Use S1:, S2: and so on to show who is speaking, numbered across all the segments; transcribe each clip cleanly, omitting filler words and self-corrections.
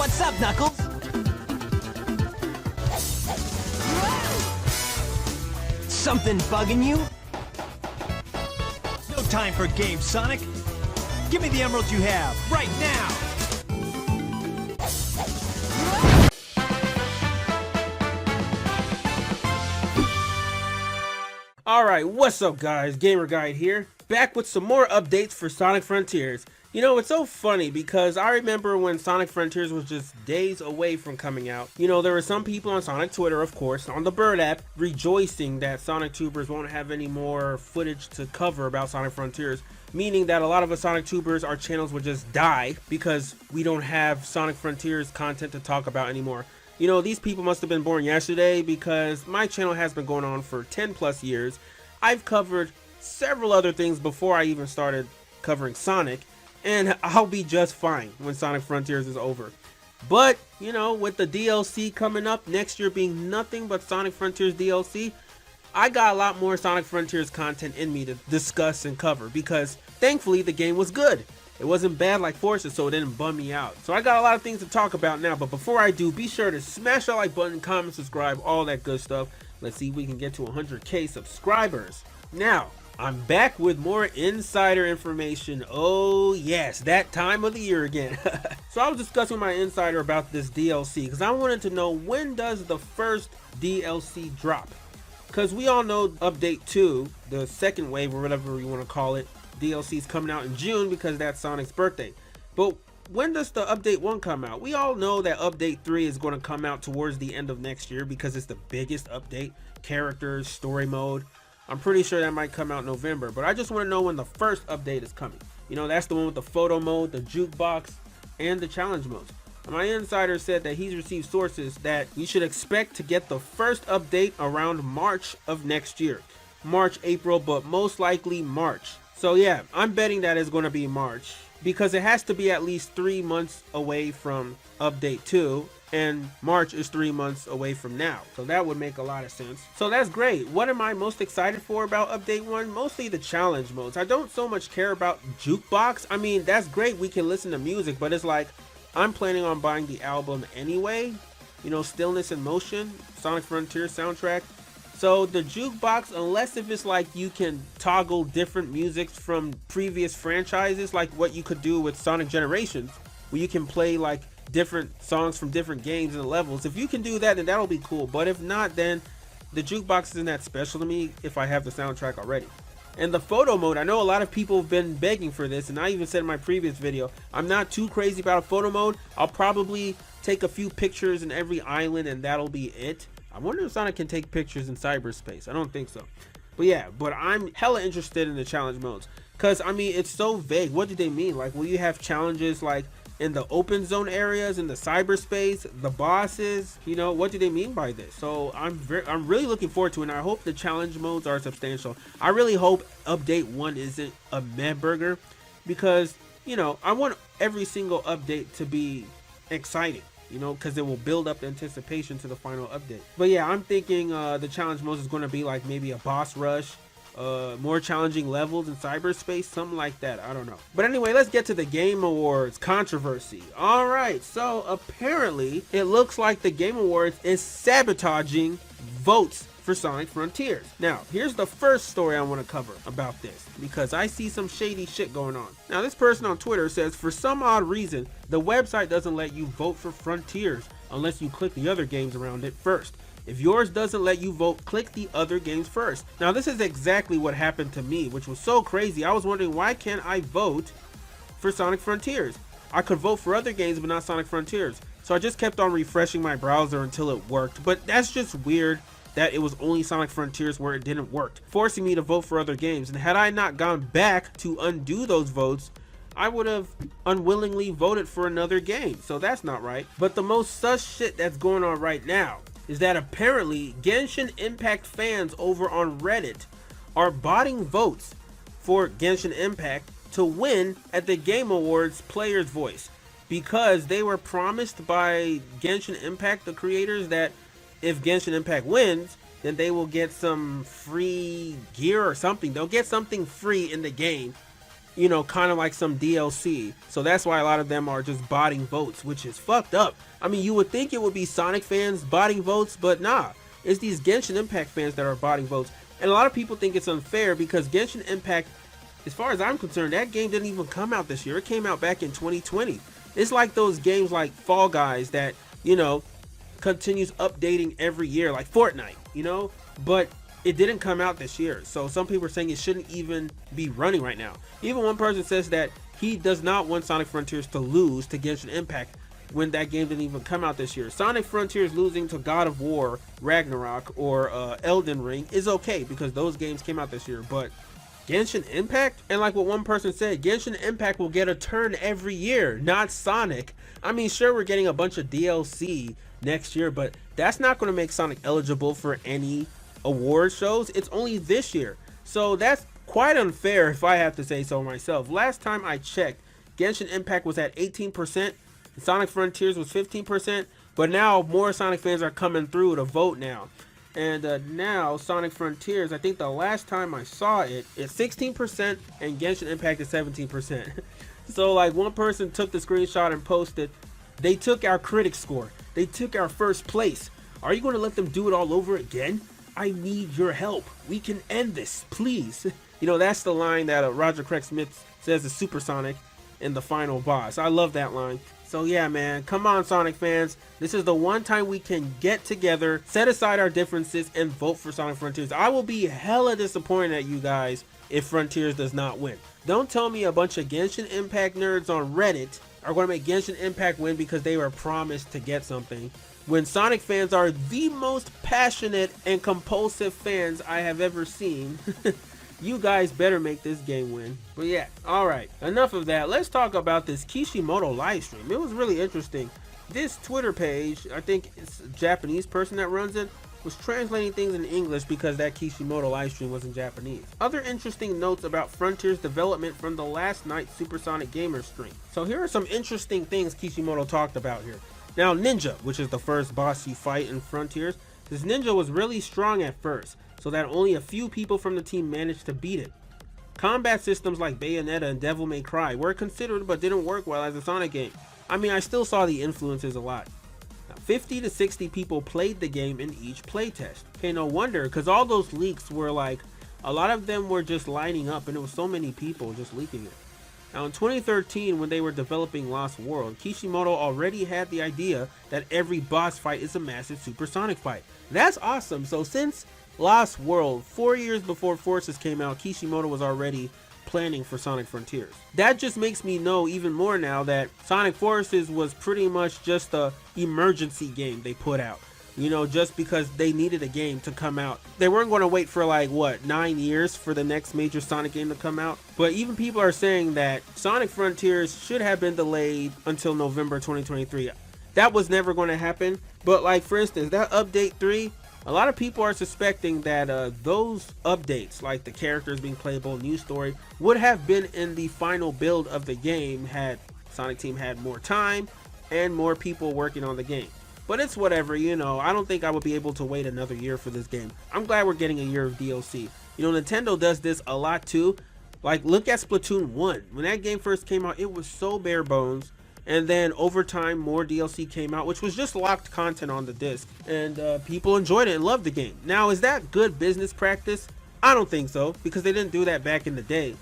S1: What's up, Knuckles? Something bugging you?
S2: No time for games, Sonic. Give me the emeralds you have, right now!
S3: Alright, what's up guys? Gamer Guide here, back with some more updates for Sonic Frontiers. You know, it's so funny because I remember when Sonic Frontiers was just days away from coming out. You know, there were some people on Sonic Twitter, of course, on the Bird app, rejoicing that Sonic Tubers won't have any more footage to cover about Sonic Frontiers. Meaning that a lot of us Sonic Tubers, our channels would just die because we don't have Sonic Frontiers content to talk about anymore. You know, these people must have been born yesterday because my channel has been going on for 10 plus years. I've covered several other things before I even started covering Sonic, and I'll be just fine when Sonic Frontiers is over. But, you know, with the DLC coming up, next year being nothing but Sonic Frontiers DLC, I got a lot more Sonic Frontiers content in me to discuss and cover because thankfully the game was good. It wasn't bad like Forza, so it didn't bum me out. So I got a lot of things to talk about now, but before I do, be sure to smash that like button, comment, subscribe, all that good stuff. Let's see if we can get to 100K subscribers. Now, I'm back with more insider information. Oh yes, that time of the year again. So I was discussing with my insider about this DLC because I wanted to know, when does the first DLC drop? Because we all know Update 2, the second wave or whatever you want to call it, DLC is coming out in June because that's Sonic's birthday. But when does the Update 1 come out? We all know that Update 3 is going to come out towards the end of next year because it's the biggest update. Characters, story mode. I'm pretty sure that might come out in November, but I just want to know when the first update is coming. You know, that's the one with the photo mode, the jukebox, and the challenge modes. My insider said that he's received sources that we should expect to get the first update around March of next year. March, April, but most likely March. So yeah, I'm betting that it's going to be March because it has to be at least 3 months away from Update 2, and March is 3 months away from now. So that would make a lot of sense. So that's great. What am I most excited for about Update 1? Mostly the challenge modes. I don't so much care about Jukebox. I mean, that's great. We can listen to music, but it's like, I'm planning on buying the album anyway. You know, Stillness in Motion, Sonic Frontier soundtrack. So the jukebox, unless if it's like you can toggle different musics from previous franchises, like what you could do with Sonic Generations, where you can play like different songs from different games and levels. If you can do that, then that'll be cool. But if not, then the jukebox isn't that special to me if I have the soundtrack already. And the photo mode, I know a lot of people have been begging for this, and I even said in my previous video, I'm not too crazy about a photo mode. I'll probably take a few pictures in every island and that'll be it. I wonder if Sonic can take pictures in cyberspace. I don't think so. But yeah, but I'm hella interested in the challenge modes. Because, I mean, it's so vague. What do they mean? Like, will you have challenges like in the open zone areas, in the cyberspace, the bosses? You know, what do they mean by this? So I'm really looking forward to it, and I hope the challenge modes are substantial. I really hope Update 1 isn't a meh burger because, you know, I want every single update to be exciting. You know, because it will build up anticipation to the final update. But yeah, I'm thinking the challenge mode is going to be like maybe a boss rush, more challenging levels in cyberspace, something like that. I don't know. But anyway, let's get to the Game Awards controversy. All right, so apparently it looks like the Game Awards is sabotaging votes for Sonic Frontiers. Now, here's the first story I want to cover about this because I see some shady shit going on. Now, this person on Twitter says, for some odd reason, the website doesn't let you vote for Frontiers unless you click the other games around it first. If yours doesn't let you vote, click the other games first. Now, this is exactly what happened to me, which was so crazy. I was wondering, why can't I vote for Sonic Frontiers? I could vote for other games, but not Sonic Frontiers. So I just kept on refreshing my browser until it worked, but that's just weird that it was only Sonic Frontiers where it didn't work, forcing me to vote for other games. And had I not gone back to undo those votes, I would have unwillingly voted for another game. So that's not right. But the most sus shit that's going on right now is that apparently Genshin Impact fans over on Reddit are botting votes for Genshin Impact to win at the Game Awards Player's Voice, because they were promised by Genshin Impact, the creators, that if Genshin Impact wins, then they will get some free gear or something. They'll get something free in the game you know, kind of like some DLC. So that's why a lot of them are just botting votes, which is fucked up. I mean, you would think it would be Sonic fans botting votes, but nah. It's these Genshin Impact fans that are botting votes. And a lot of people think it's unfair because Genshin Impact, as far as I'm concerned, that game didn't even come out this year. It came out back in 2020. It's like those games like Fall Guys that, you know, continues updating every year, like Fortnite, you know? But it didn't come out this year. So some people are saying it shouldn't even be running right now. Even one person says that he does not want Sonic Frontiers to lose to Genshin Impact when that game didn't even come out this year. Sonic Frontiers losing to God of War, Ragnarok, or Elden Ring is okay because those games came out this year. But Genshin Impact? And like what one person said, Genshin Impact will get a turn every year, not Sonic. I mean, sure, we're getting a bunch of DLC next year, but that's not going to make Sonic eligible for any award shows. It's only this year. So that's quite unfair if I have to say so myself. Last time I checked, Genshin Impact was at 18%, Sonic Frontiers was 15%, but now more Sonic fans are coming through to vote now. And now Sonic Frontiers, I think the last time I saw it, it's 16% and Genshin Impact is 17%. So like one person took the screenshot and posted, they took our critic score. They took our first place. Are you going to let them do it all over again? I need your help. We can end this, please. You know, that's the line that Roger Craig Smith says to Supersonic in the final boss. I love that line. So yeah, man, come on, Sonic fans. This is the one time we can get together, set aside our differences, and vote for Sonic Frontiers. I will be hella disappointed at you guys if Frontiers does not win. Don't tell me a bunch of Genshin Impact nerds on Reddit are going to make Genshin Impact win because they were promised to get something, when Sonic fans are the most passionate and compulsive fans I have ever seen. You guys better make this game win. But yeah, alright, enough of that. Let's talk about this Kishimoto livestream. It was really interesting. This Twitter page, I think it's a Japanese person that runs it, was translating things in English because that Kishimoto livestream was in Japanese. Other interesting notes about Frontiers development from the last night's Supersonic Gamer stream. So here are some interesting things Kishimoto talked about here. Now Ninja, which is the first boss you fight in Frontiers, this Ninja was really strong at first, so that only a few people from the team managed to beat it. Combat systems like Bayonetta and Devil May Cry were considered but didn't work well as a Sonic game. I mean, I still saw the influences a lot. Now, 50 to 60 people played the game in each playtest. Okay, no wonder, because all those leaks were like, a lot of them were just lining up and it was so many people just leaking it. Now in 2013, when they were developing Lost World, Kishimoto already had the idea that every boss fight is a massive supersonic fight. That's awesome. So since Lost World, 4 years before Forces came out, Kishimoto was already planning for Sonic Frontiers. That just makes me know even more now that Sonic Forces was pretty much just a emergency game they put out. You know, just because they needed a game to come out. They weren't going to wait for like, what, 9 years for the next major Sonic game to come out? But even people are saying that Sonic Frontiers should have been delayed until November 2023. That was never going to happen. But like, for instance, that Update 3, a lot of people are suspecting that those updates, like the characters being playable, new story, would have been in the final build of the game had Sonic Team had more time and more people working on the game. But it's whatever, you know, I don't think I would be able to wait another year for this game. I'm glad we're getting a year of DLC. You know, Nintendo does this a lot too. Like, look at Splatoon 1. When that game first came out, it was so bare bones. And then over time, more DLC came out, which was just locked content on the disc. And people enjoyed it and loved the game. Now, is that good business practice? I don't think so, because they didn't do that back in the day.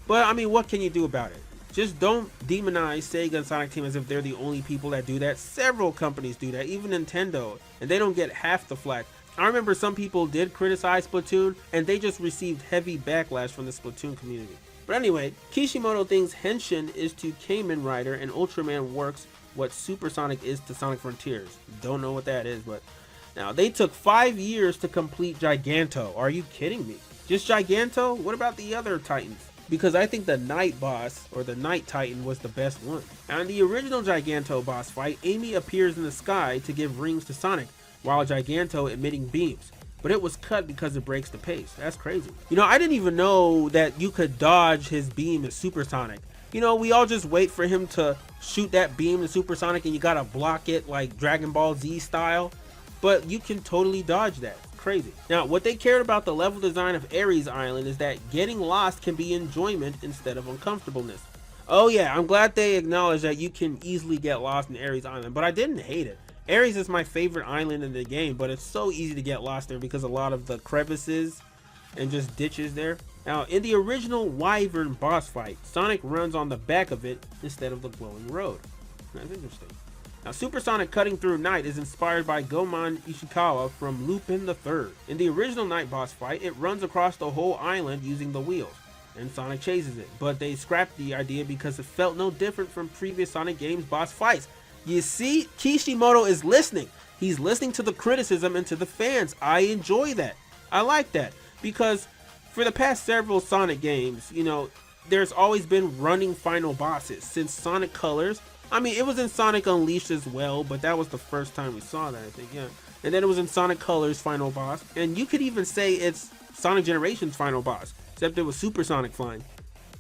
S3: But, I mean, what can you do about it? Just don't demonize Sega and Sonic Team as if they're the only people that do that. Several companies do that, even Nintendo, and they don't get half the flack. I remember some people did criticize Splatoon, and they just received heavy backlash from the Splatoon community. But anyway, Kishimoto thinks Henshin is to Kamen Rider and Ultraman Works what Supersonic is to Sonic Frontiers. Don't know what that is, but now they took 5 years to complete Giganto. Are you kidding me? Just Giganto? What about the other Titans? Because I think the Night Boss, or the Night Titan, was the best one. Now in the original Giganto boss fight, Amy appears in the sky to give rings to Sonic, while Giganto emitting beams. But it was cut because it breaks the pace. That's crazy. You know, I didn't even know that you could dodge his beam in Supersonic. You know, we all just wait for him to shoot that beam in Supersonic and you gotta block it like Dragon Ball Z style. But you can totally dodge that. crazy. Now, what they cared about the level design of Ares Island is that getting lost can be enjoyment instead of uncomfortableness. Oh yeah, I'm glad they acknowledge that you can easily get lost in Ares Island, but I didn't hate it. Ares is my favorite island in the game, but it's so easy to get lost there because a lot of the crevices and just ditches there. Now, in the original Wyvern boss fight, Sonic runs on the back of it instead of the glowing road. That's interesting. Now, Supersonic cutting through night is inspired by Goemon Ishikawa from Lupin the Third. In the original night boss fight, it runs across the whole island using the wheels, and Sonic chases it, but they scrapped the idea because it felt no different from previous Sonic games boss fights. You see, Kishimoto is listening. He's listening to the criticism and to the fans. I enjoy that. I like that, because for the past several Sonic games, you know, there's always been running final bosses since Sonic Colors. I mean, it was in Sonic Unleashed as well, but that was the first time we saw that, I think, yeah. And then it was in Sonic Colors final boss, and you could even say it's Sonic Generations final boss, except it was Supersonic flying.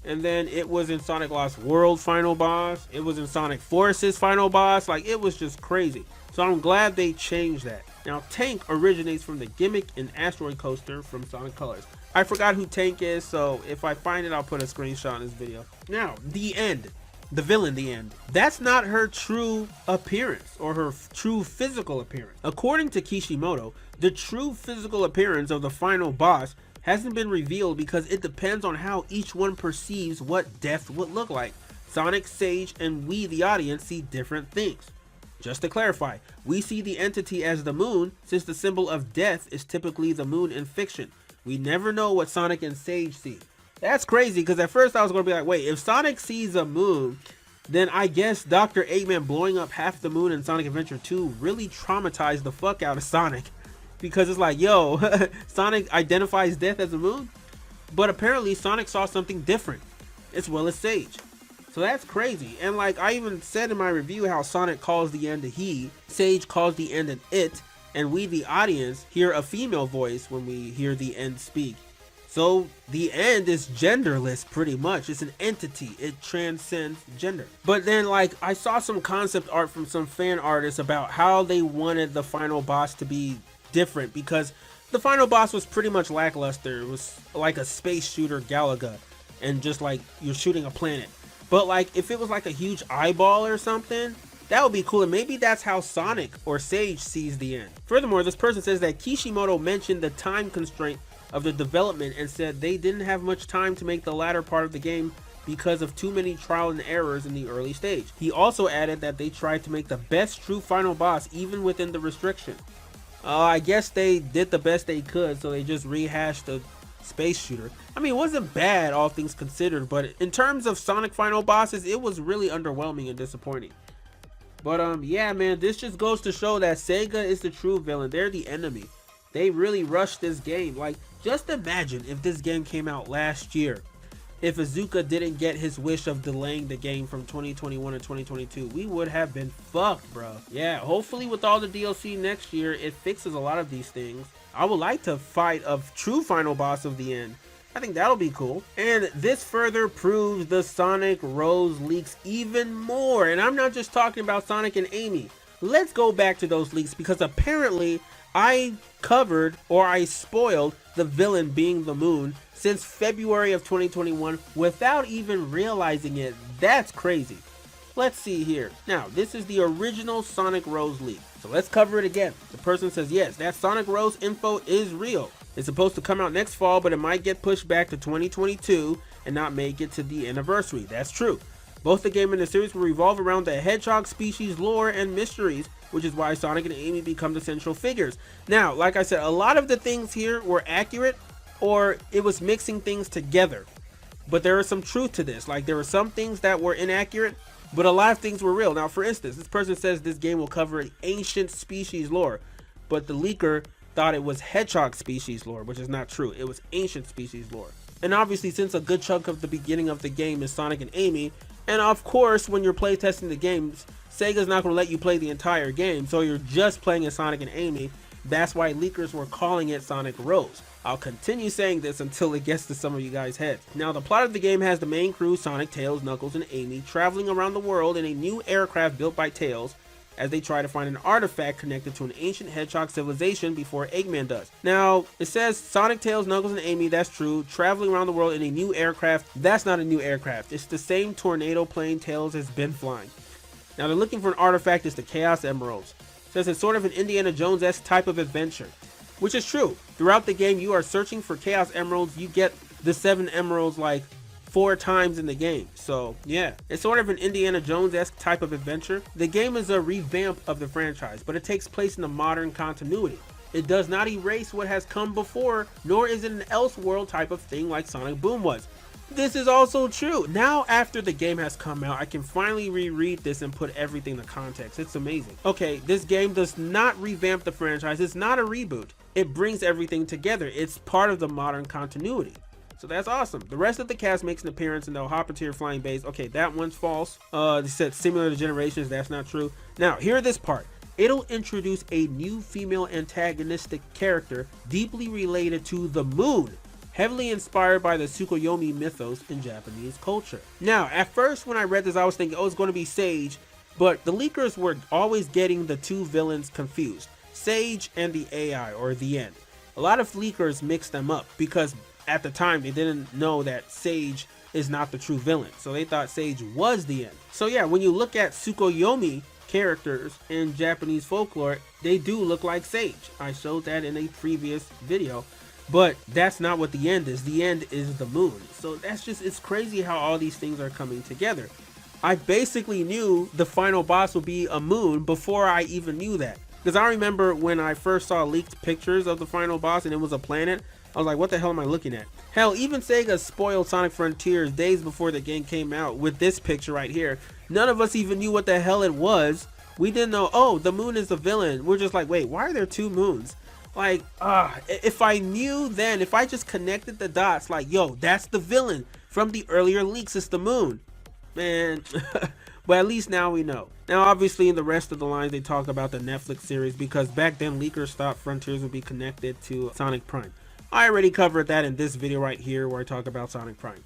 S3: And then it was in Sonic Lost World final boss, it was in Sonic Forces final boss, like, it was just crazy. So I'm glad they changed that. Now, Tank originates from the gimmick in Asteroid Coaster from Sonic Colors. I forgot who Tank is, so if I find it, I'll put a screenshot in this video. Now, the end. The villain, the end. That's not her true appearance or her true physical appearance. According to Kishimoto, the true physical appearance of the final boss hasn't been revealed because it depends on how each one perceives what death would look like. Sonic, Sage, and we, the audience, see different things. Just to clarify, we see the entity as the moon since the symbol of death is typically the moon in fiction. We never know what Sonic and Sage see. That's crazy, because at first I was going to be like, wait, if Sonic sees a moon, then I guess Dr. Eggman blowing up half the moon in Sonic Adventure 2 really traumatized the fuck out of Sonic. Because it's like, yo, Sonic identifies death as a moon? But apparently Sonic saw something different, as well as Sage. So that's crazy. And like I even said in my review how Sonic calls the end a he, Sage calls the end an it, and we, the audience, hear a female voice when we hear the end speak. So the end is genderless pretty much. It's an entity. It transcends gender. But then like I saw some concept art from some fan artists about how they wanted the final boss to be different, because the final boss was pretty much lackluster. It was like a space shooter Galaga and just like you're shooting a planet. But like if it was like a huge eyeball or something, that would be cool, and maybe that's how Sonic or Sage sees the end. Furthermore, this person says that Kishimoto mentioned the time constraint of the development and said they didn't have much time to make the latter part of the game because of too many trial and errors in the early stage. He also added that they tried to make the best true final boss even within the restriction. I guess they did the best they could, so they just rehashed the space shooter. I mean, it wasn't bad all things considered, but in terms of Sonic final bosses, it was really underwhelming and disappointing. But yeah man, this just goes to show that Sega is the true villain. They're the enemy. They really rushed this game. Like, just imagine if this game came out last year. If Iizuka didn't get his wish of delaying the game from 2021 to 2022, we would have been fucked, bro. Yeah, hopefully with all the DLC next year, it fixes a lot of these things. I would like to fight a true final boss of the end. I think that'll be cool. And this further proves the Sonic Rose leaks even more. And I'm not just talking about Sonic and Amy. Let's go back to those leaks, because apparently I covered, or I spoiled, the villain being the moon since February of 2021 without even realizing it. That's crazy. Let's see here. Now, this is the original Sonic Rose leak. So let's cover it again. The person says, yes, that Sonic Rose info is real. It's supposed to come out next fall, but it might get pushed back to 2022 and not make it to the anniversary. That's true. Both the game and the series will revolve around the hedgehog species lore and mysteries, which is why Sonic and Amy become the central figures. Now, like I said, a lot of the things here were accurate, or it was mixing things together. But there is some truth to this. Like, there were some things that were inaccurate, but a lot of things were real. Now, for instance, this person says this game will cover ancient species lore, but the leaker thought it was hedgehog species lore, which is not true. It was ancient species lore. And obviously, since a good chunk of the beginning of the game is Sonic and Amy, and of course, when you're playtesting the games, Sega's not going to let you play the entire game, so you're just playing as Sonic and Amy. That's why leakers were calling it Sonic Rose. I'll continue saying this until it gets to some of you guys' heads. Now, the plot of the game has the main crew, Sonic, Tails, Knuckles, and Amy, traveling around the world in a new aircraft built by Tails, as they try to find an artifact connected to an ancient hedgehog civilization before Eggman does. Now, it says Sonic, Tails, Knuckles, and Amy, that's true, traveling around the world in a new aircraft. That's not a new aircraft. It's the same tornado plane Tails has been flying. Now, they're looking for an artifact. It's the Chaos Emeralds. It says it's sort of an Indiana Jones-esque type of adventure, which is true. Throughout the game, you are searching for Chaos Emeralds. You get the 7 emeralds like 4 times in the game. So yeah, it's sort of an Indiana Jones-esque type of adventure. The game is a revamp of the franchise, but it takes place in the modern continuity. It does not erase what has come before, nor is it an Elseworld type of thing like Sonic Boom was. This is also true. Now, after the game has come out, I can finally reread this and put everything in context. It's amazing. Okay, this game does not revamp the franchise. It's not a reboot. It brings everything together. It's part of the modern continuity. So that's awesome. The rest of the cast makes an appearance and they'll hop into your flying base. Okay, that one's false. They said similar to Generations. That's not true. Now, hear this part. It'll introduce a new female antagonistic character deeply related to the moon, heavily inspired by the Tsukuyomi mythos in Japanese culture. Now, at first when I read this, I was thinking, oh, it's going to be Sage, but the leakers were always getting the 2 villains confused, Sage and the AI, or the End. A lot of leakers mixed them up because at the time they didn't know that Sage is not the true villain, so they thought Sage was the End. So yeah, when you look at Tsukuyomi characters in Japanese folklore, they do look like Sage. I showed that in a previous video, but that's not what the End is. The End is the moon. So that's just, it's crazy how all these things are coming together. I basically knew the final boss would be a moon before I even knew that, because I remember when I first saw leaked pictures of the final boss and it was a planet, I was like, what the hell am I looking at? Hell, even Sega spoiled Sonic Frontiers days before the game came out with this picture right here. None of us even knew what the hell it was. We didn't know, oh, the moon is the villain. We're just like, wait, why are there 2 moons? Like, if I knew then, if I just connected the dots, like, yo, that's the villain from the earlier leaks, it's the moon. Man, but at least now we know. Now, obviously, in the rest of the lines, they talk about the Netflix series because back then, leakers thought Frontiers would be connected to Sonic Prime. I already covered that in this video right here where I talk about Sonic Prime.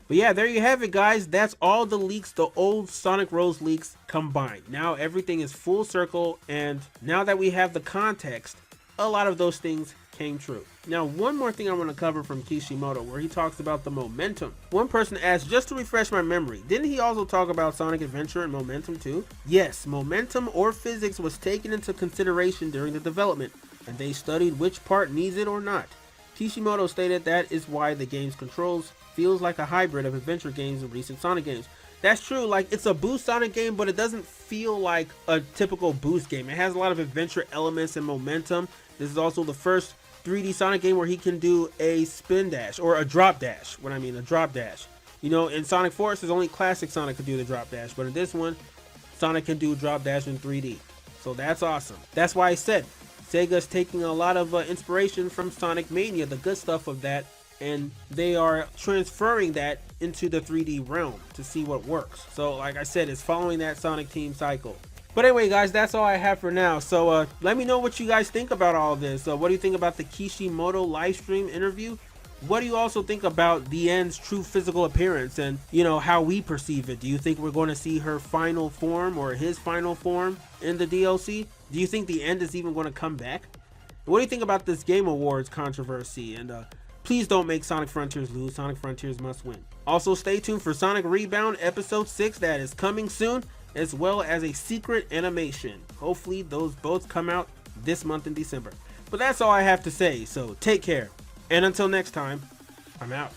S3: But yeah, there you have it, guys. That's all the leaks, the old Sonic Rose leaks combined. Now everything is full circle, and now that we have the context, a lot of those things came true. Now, one more thing I want to cover from Kishimoto, where he talks about the momentum. One person asked, just to refresh my memory, didn't he also talk about Sonic Adventure and momentum too? Yes, momentum or physics was taken into consideration during the development, and they studied which part needs it or not. Kishimoto stated that is why the game's controls feels like a hybrid of adventure games and recent Sonic games. That's true, like it's a boost Sonic game, but it doesn't feel like a typical boost game. It has a lot of adventure elements and momentum. This is also the first 3D Sonic game where he can do a spin dash, or a drop dash, a drop dash. You know, in Sonic Forces, only classic Sonic could do the drop dash, but in this one, Sonic can do drop dash in 3D. So that's awesome. That's why I said Sega's taking a lot of inspiration from Sonic Mania, the good stuff of that, and they are transferring that into the 3D realm to see what works. So like I said, it's following that Sonic Team cycle. But anyway, guys, that's all I have for now. So let me know what you guys think about all this. What do you think about the Kishimoto live stream interview? What do you also think about the End's true physical appearance and, you know, how we perceive it? Do you think we're going to see her final form or his final form in the DLC? Do you think the End is even going to come back? What do you think about this Game Awards controversy? And please don't make Sonic Frontiers lose. Sonic Frontiers must win. Also, stay tuned for Sonic Rebound Episode 6 that is coming soon, as well as a secret animation. Hopefully those both come out this month in December. But that's all I have to say, so take care. And until next time, I'm out.